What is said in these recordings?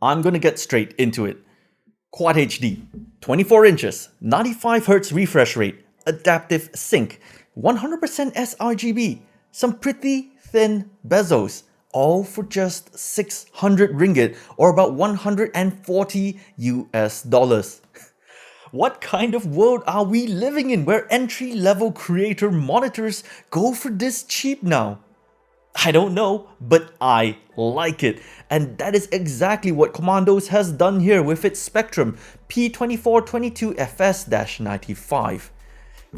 I'm gonna get straight into it. Quad HD, 24 inches, 95Hz refresh rate, adaptive sync, 100% sRGB, some pretty thin bezels, all for just 600 ringgit or about 140 US dollars. What kind of world are we living in where entry-level creator monitors go for this cheap now? I don't know, but I like it. And that is exactly what Commandos has done here with its Spectrum P2422FS-95.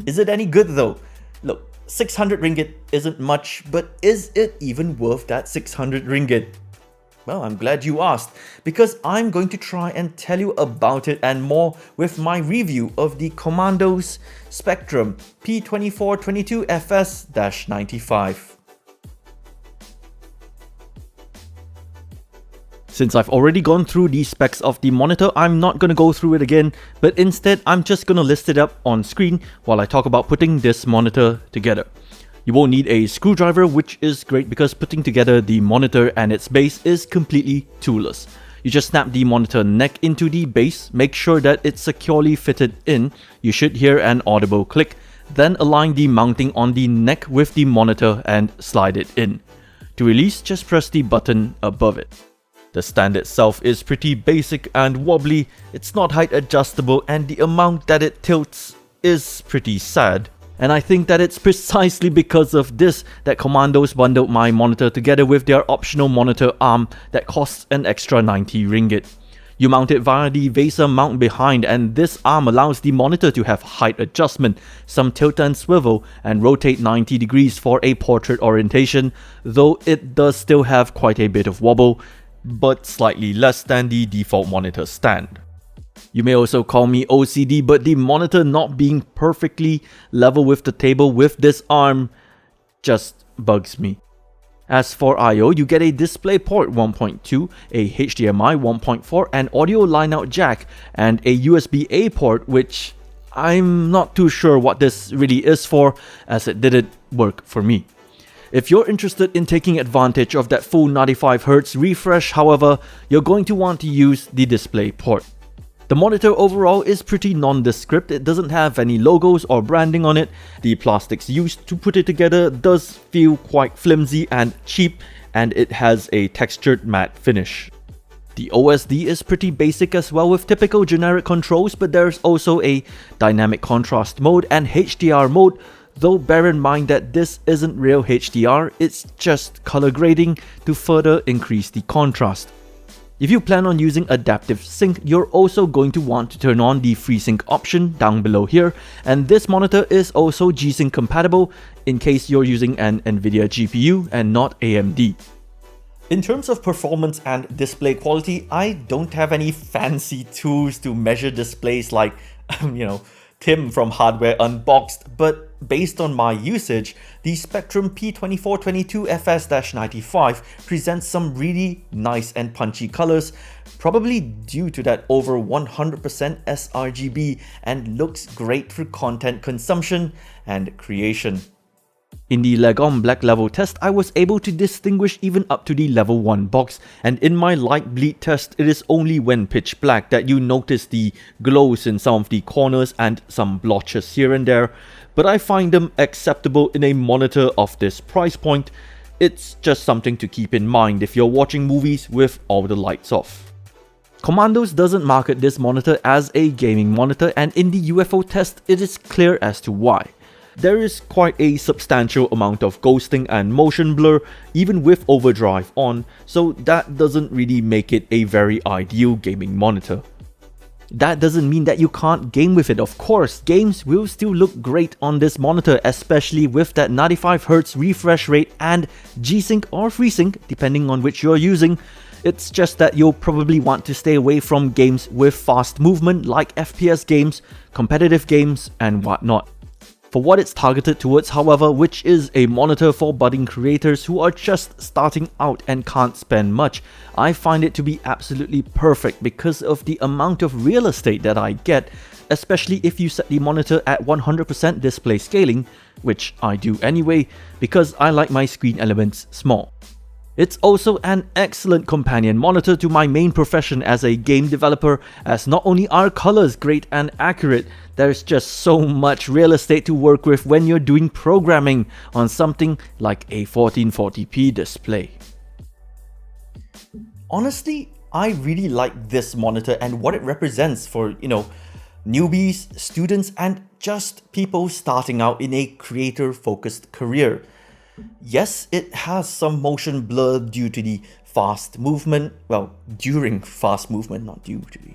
Is it any good though? Look, 600 ringgit isn't much, but is it even worth that 600 ringgit? Well, I'm glad you asked, because I'm going to try and tell you about it and more with my review of the Commandos Spectrum P2422FS-95. Since I've already gone through the specs of the monitor, I'm not going to go through it again, but instead I'm just going to list it up on screen while I talk about putting this monitor together. You won't need a screwdriver, which is great because putting together the monitor and its base is completely toolless. You just snap the monitor neck into the base, make sure that it's securely fitted in. You should hear an audible click, then align the mounting on the neck with the monitor and slide it in. To release, just press the button above it. The stand itself is pretty basic and wobbly, it's not height adjustable, and the amount that it tilts is pretty sad. And I think that it's precisely because of this that Commandos bundled my monitor together with their optional monitor arm that costs an extra 90 ringgit. You mount it via the VESA mount behind, and this arm allows the monitor to have height adjustment, some tilt and swivel, and rotate 90 degrees for a portrait orientation, though it does still have quite a bit of wobble, but slightly less than the default monitor stand. You may also call me OCD, but the monitor not being perfectly level with the table with this arm just bugs me. As for I/O, you get a DisplayPort 1.2, a HDMI 1.4, an audio line-out jack, and a USB-A port, which I'm not too sure what this really is for, as it didn't work for me. If you're interested in taking advantage of that full 95Hz refresh, however, you're going to want to use the DisplayPort. The monitor overall is pretty nondescript, it doesn't have any logos or branding on it. The plastics used to put it together does feel quite flimsy and cheap, and it has a textured matte finish. The OSD is pretty basic as well with typical generic controls, but there's also a dynamic contrast mode and HDR mode, though bear in mind that this isn't real HDR, it's just color grading to further increase the contrast. If you plan on using adaptive sync, you're also going to want to turn on the Freesync option down below here, and this monitor is also G-Sync compatible in case you're using an Nvidia GPU and not AMD. In terms of performance and display quality, I don't have any fancy tools to measure displays like, Tim from Hardware Unboxed, but based on my usage, the Spectrum P2422FS-95 presents some really nice and punchy colors, probably due to that over 100% sRGB, and looks great for content consumption and creation. In the Legom Black level test, I was able to distinguish even up to the level 1 box, and in my light bleed test, it is only when pitch black that you notice the glows in some of the corners and some blotches here and there, but I find them acceptable in a monitor of this price point. It's just something to keep in mind if you're watching movies with all the lights off. Commandos doesn't market this monitor as a gaming monitor, and in the UFO test, it is clear as to why. There is quite a substantial amount of ghosting and motion blur, even with overdrive on, so that doesn't really make it a very ideal gaming monitor. That doesn't mean that you can't game with it. Of course, games will still look great on this monitor, especially with that 95Hz refresh rate and G-Sync or FreeSync, depending on which you're using. It's just that you'll probably want to stay away from games with fast movement like FPS games, competitive games, and whatnot. For what it's targeted towards, however, which is a monitor for budding creators who are just starting out and can't spend much, I find it to be absolutely perfect because of the amount of real estate that I get, especially if you set the monitor at 100% display scaling, which I do anyway, because I like my screen elements small. It's also an excellent companion monitor to my main profession as a game developer, as not only are colors great and accurate, there's just so much real estate to work with when you're doing programming on something like a 1440p display. Honestly, I really like this monitor and what it represents for, newbies, students, and just people starting out in a creator-focused career. Yes, it has some motion blur due to the fast movement, well, during fast movement, not due to the,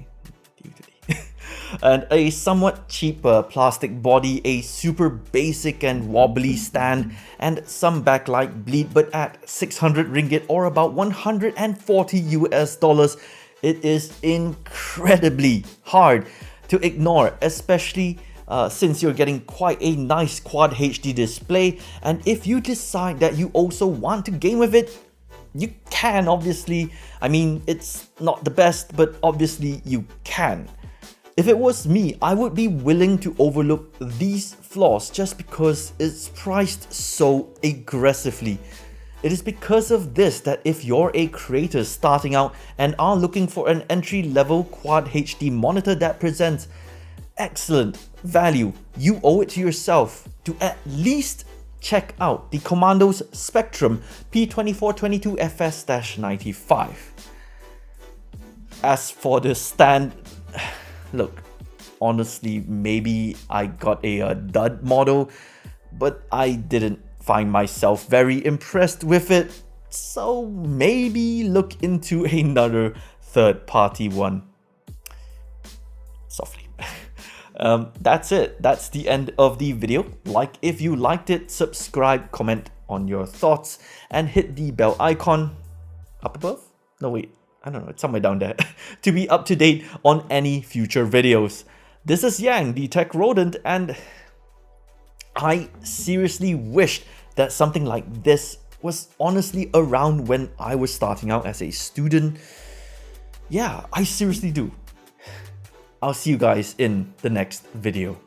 and a somewhat cheaper plastic body, a super basic and wobbly stand, and some backlight bleed, but at 600 ringgit or about 140 US dollars, it is incredibly hard to ignore, especially since you're getting quite a nice Quad HD display, and if you decide that you also want to game with it, you can obviously. I mean, it's not the best, but obviously you can. If it was me, I would be willing to overlook these flaws just because it's priced so aggressively. It is because of this that if you're a creator starting out and are looking for an entry-level Quad HD monitor that presents excellent value, you owe it to yourself to at least check out the Commandos Spectrum P2422FS-95. As for the stand, look, honestly, maybe I got a dud model, but I didn't find myself very impressed with it, so maybe look into another third-party one. Softly. That's it. That's the end of the video. Like if you liked it, subscribe, comment on your thoughts, and hit the bell icon up above? No, wait. I don't know. It's somewhere down there. To be up to date on any future videos. This is Yang, the Tech Rodent, and I seriously wished that something like this was honestly around when I was starting out as a student. Yeah, I seriously do. I'll see you guys in the next video.